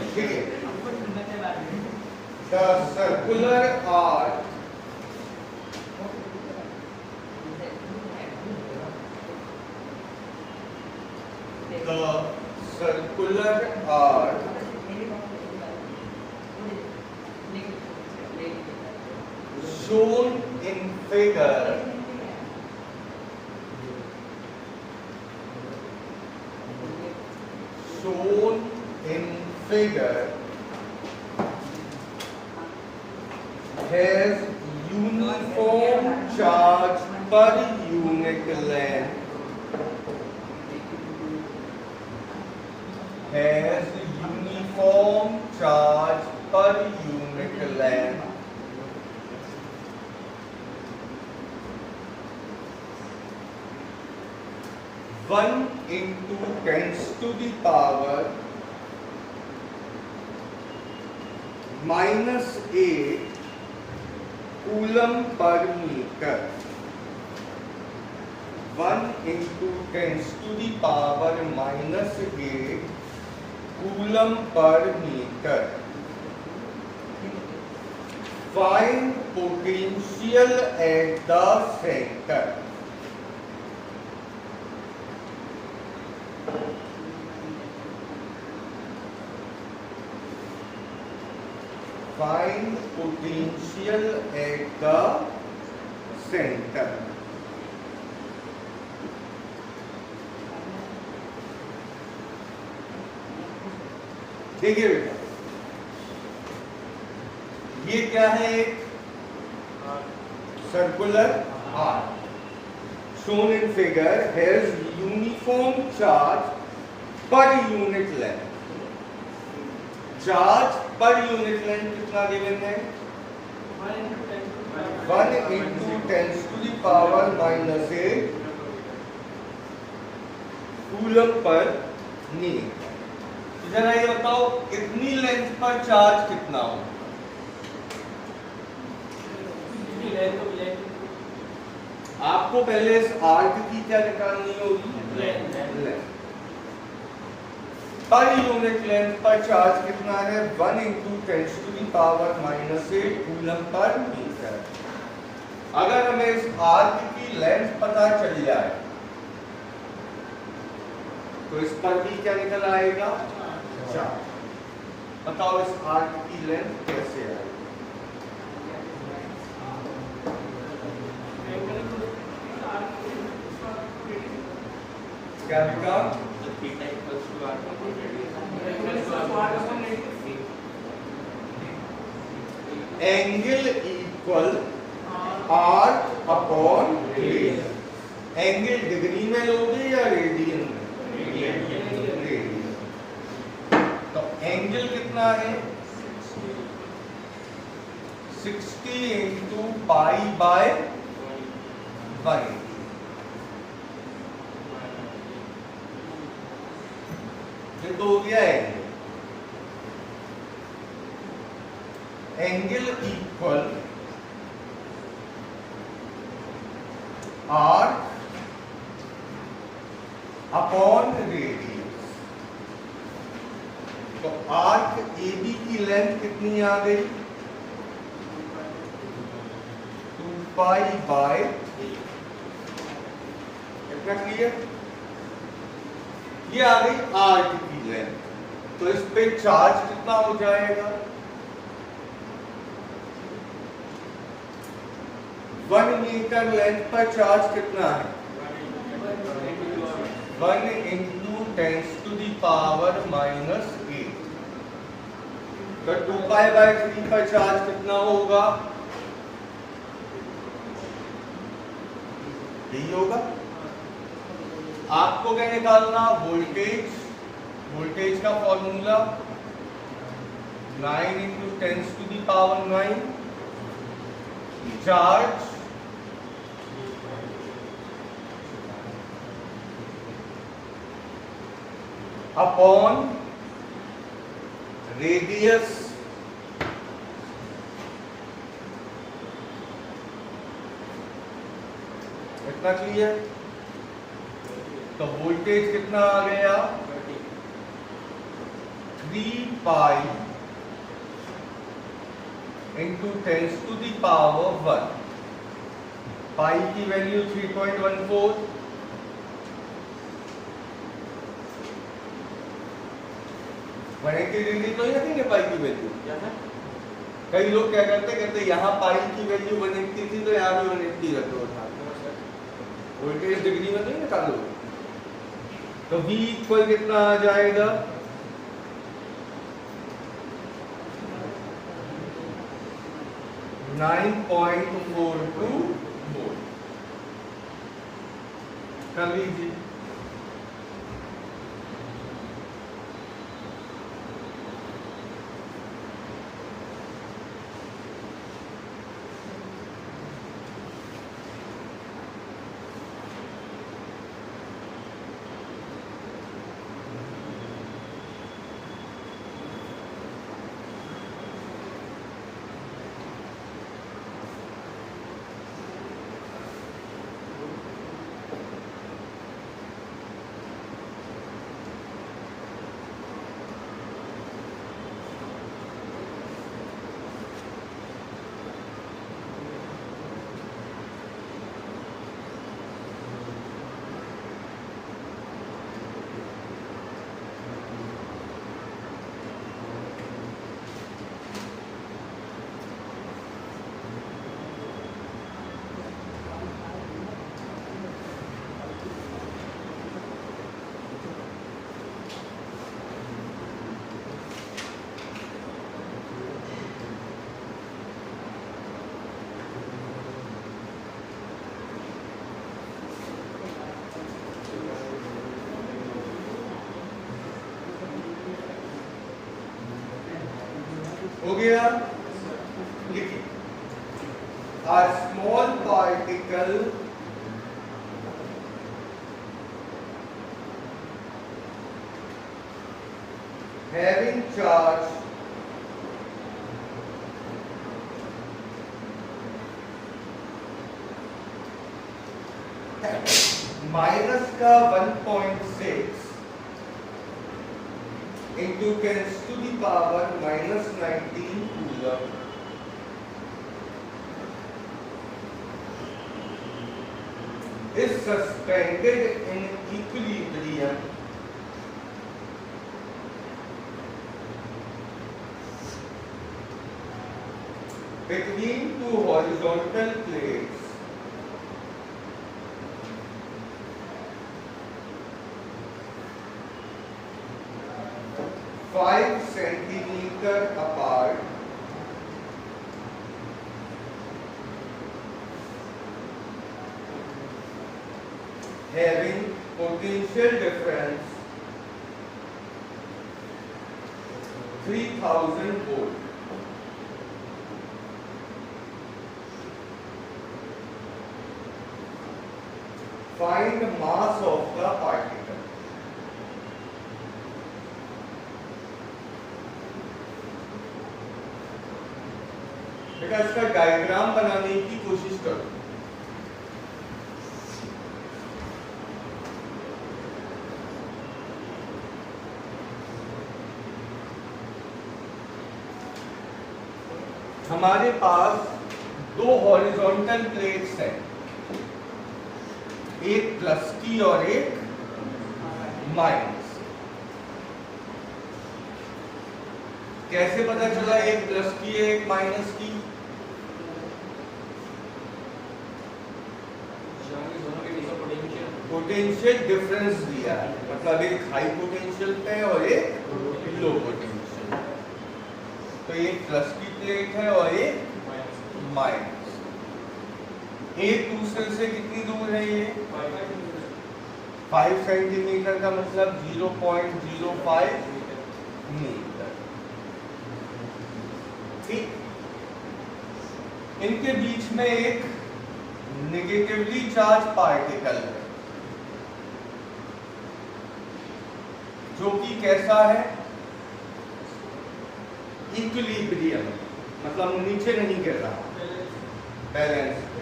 ठीक है, the circular arc shown in figure has uniform charge per unit length, has uniform charge per unit length, (1 into 10 to the power -8 coulomb per metre, 1 into 10 to the power -8 coulomb per metre. Find potential at the center. Find potential at the center. देखिए बेटा, ये क्या है? एक circular arc shown in figure has uniform charge per unit length. Charge per unit length कितना given है? 1 into 10 to the power -8 coulomb per metre. जरा ये बताओ इतनी लेंथ पर चार्ज कितना हो? आपको पहले इस आर्क की क्या निकालनी होगी? लेंथ. पर यूनिट लेंथ पर चार्ज कितना है? 1 into 10 to the power -8 coulomb per metre. अगर हमें इस आर्क की लेंथ पता चल जाए तो इस पर भी क्या निकल आएगा? चार्ज. बताओ इस आर्क की लेंथ कैसे आएगी? क्या बेटा? Angle equal arc upon radian. Angle degree में लोगे या रेडियन में? रेडियन. तो एंगल कितना है? 60 into पाई बाय 1. ये तो हो गया angle. Angle equal arc upon radius. तो आर्क AB की लेंथ कितनी आ गई? 2 पाई बाय 8. इतना क्लियर? ये आ गई आर्क की लेंथ. तो इस पे चार्ज कितना हो जाएगा? 1 मीटर लेंथ पर चार्ज कितना है? 1 into 10 to the power -8. तो 2 पाई बाय 3 पर चार्ज कितना होगा? यही होगा. आपको क्या निकालना? वोल्टेज. वोल्टेज का formula 9 into 10 to the power 9. Charge upon radius इतना क्लियर? तो वोल्टेज कितना आ गया? 3 pi into 10 to the power 1। Pi की वैल्यू 3.14, डिग्री तो ही रखेंगे पाई की वैल्यू। कई लोग क्या कहते यहाँ पाई की वैल्यू 180 थी तो यहाँ भी 180 रख दो, वोल्टेज डिग्री में तो ही निकालो। तो V इक्वल कितना आ जाएगा, 9.42 वोल्ट। कर लीजिए। हो गया, लिखिए। A small particle having charge minus का 1.6 into 10 to the power minus 19 coulomb is suspended in equilibrium between two horizontal plates five centimeter apart having potential difference 3000 volt. Find the mass of the particle. बेटा इसका diagram बनाने की कोशिश करो। हमारे पास दो horizontal plates हैं, एक प्लस की और एक माइनस। कैसे पता चला एक प्लस की है एक माइनस की? पोटेंशियल डिफरेंस दिया है, मतलब एक हाई पोटेंशियल पे और एक लो पोटेंशियल। तो एक प्लस की प्लेट है और एक माइनस। एक दूसरे से कितनी दूर है ये? 5 सेंटीमीटर का मतलब 0.05 मीटर। ठीक, इनके बीच में एक नेगेटिवली चार्ज पार्टिकल है जो कि कैसा है? इक्विलिब्रियम, मतलब नीचे नहीं गिर रहा, बैलेंस पे।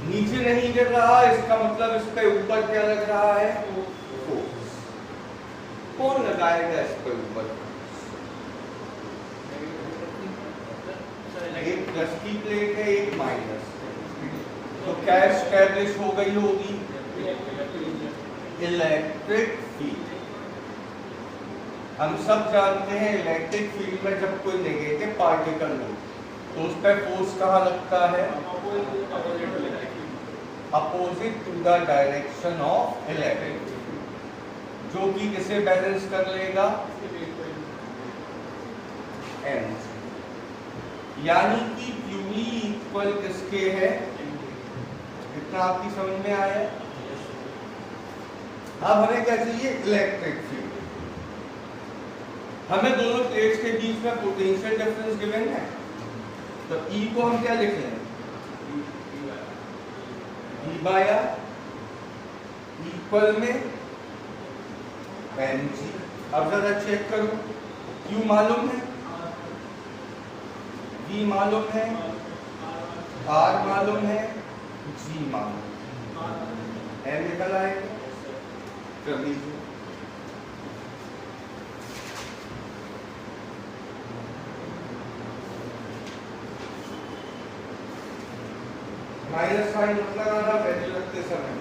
नीचे नहीं गिर रहा, इसका मतलब इस पे ऊपर क्या लग रहा है? फोर्स। कौन लगाएगा इस पे ऊपर? एक प्लस की प्लेट है, एक माइनस। तो क्या एस्टैब्लिश हो गई होगी? Electric field. हम सब जानते हैं इलेक्ट्रिक फील्ड में जब कोई नेगेटिव पार्टिकल हो तो उस पर फोर्स कहाँ लगता है? Opposite to the direction of electric field, जो कि किसे बैलेंस कर लेगा? एन। यानी कि क्यूई इक्वल किसके है? इतना आपकी समझ में आया? अब हमें क्या चाहिए? Electric field. हमें दोनों प्लेट्स के बीच में पोटेंशियल डिफरेंस गिवन है, तो E को हम क्या लिख लें? E बाय R इक्वल में mg। अब जरा चेक करो, Q मालूम है, V मालूम है, R मालूम है, G मालूम है, M निकल आएगा। कर लीजिए। माइनस साइन मत लगाना वैल्यू रखते समय।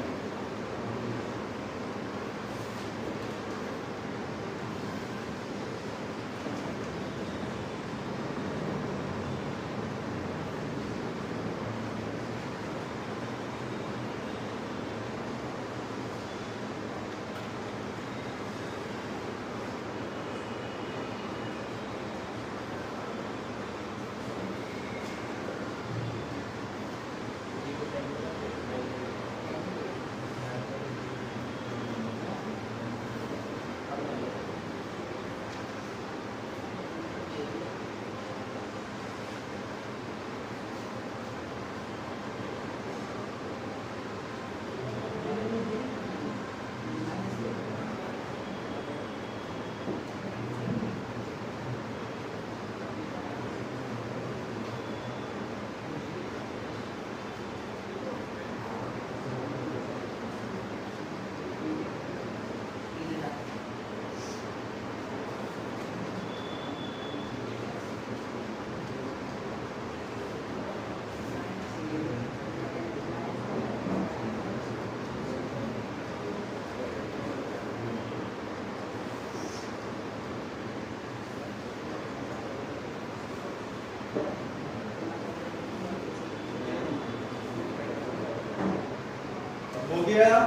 हो गया?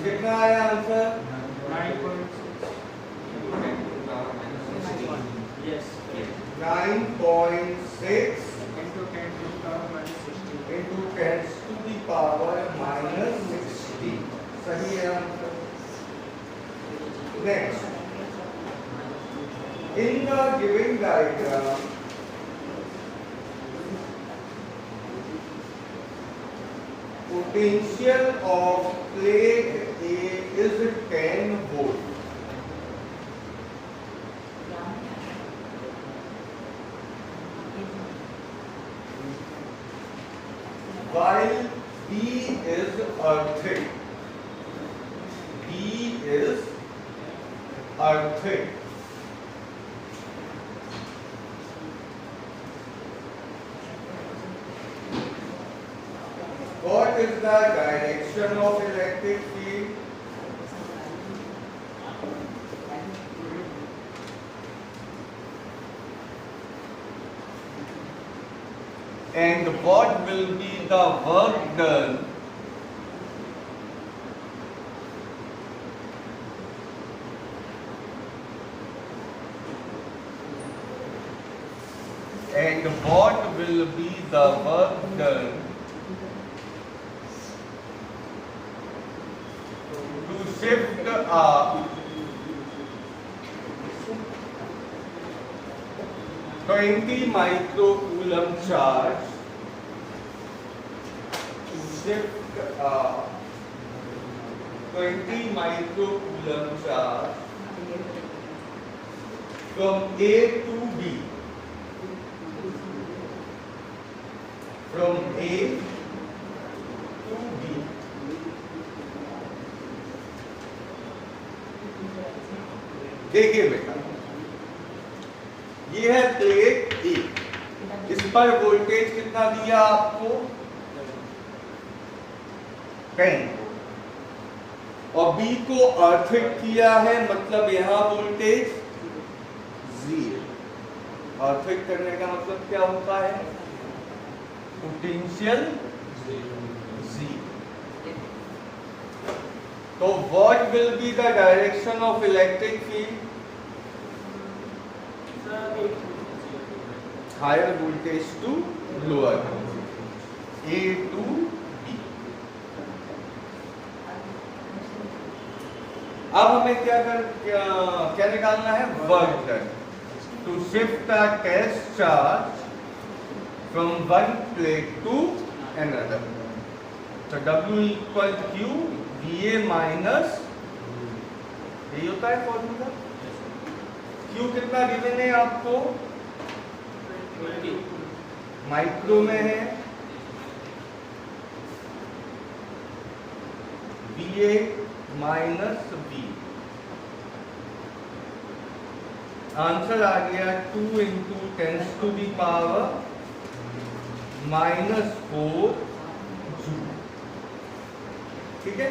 कितना आया answer? 9.6 into 10 to the power minus 60। सही है answer. Next, in the given diagram potential of plate A is 10 volt, while B is earthen. B is earthen. What is the direction of electric field? And what will be the work done to shift a 20 microcoulomb charge to shift a 20 microcoulomb charge from A to B, from A to B। देखिए बेटा, ये है plate ए, पर voltage कितना दिया आपको 10 और B को अर्थ हिट किया है, मतलब यहां वोल्टेज 0। अर्थ हिट करने का मतलब क्या होता है, पोटेंशियल 0। तो what will be the direction of electric field, higher voltage to lower, A to B। अब हमें क्या निकालना है, work done to shift a test charge from one plate to another. तो W equal Q VA minus, यही होता है formula. Q कितना गिवन है आपको, माइक्रो में है, VA माइनस V। आंसर आ गया 2 × 10⁻⁻⁴ जूल। ठीक है।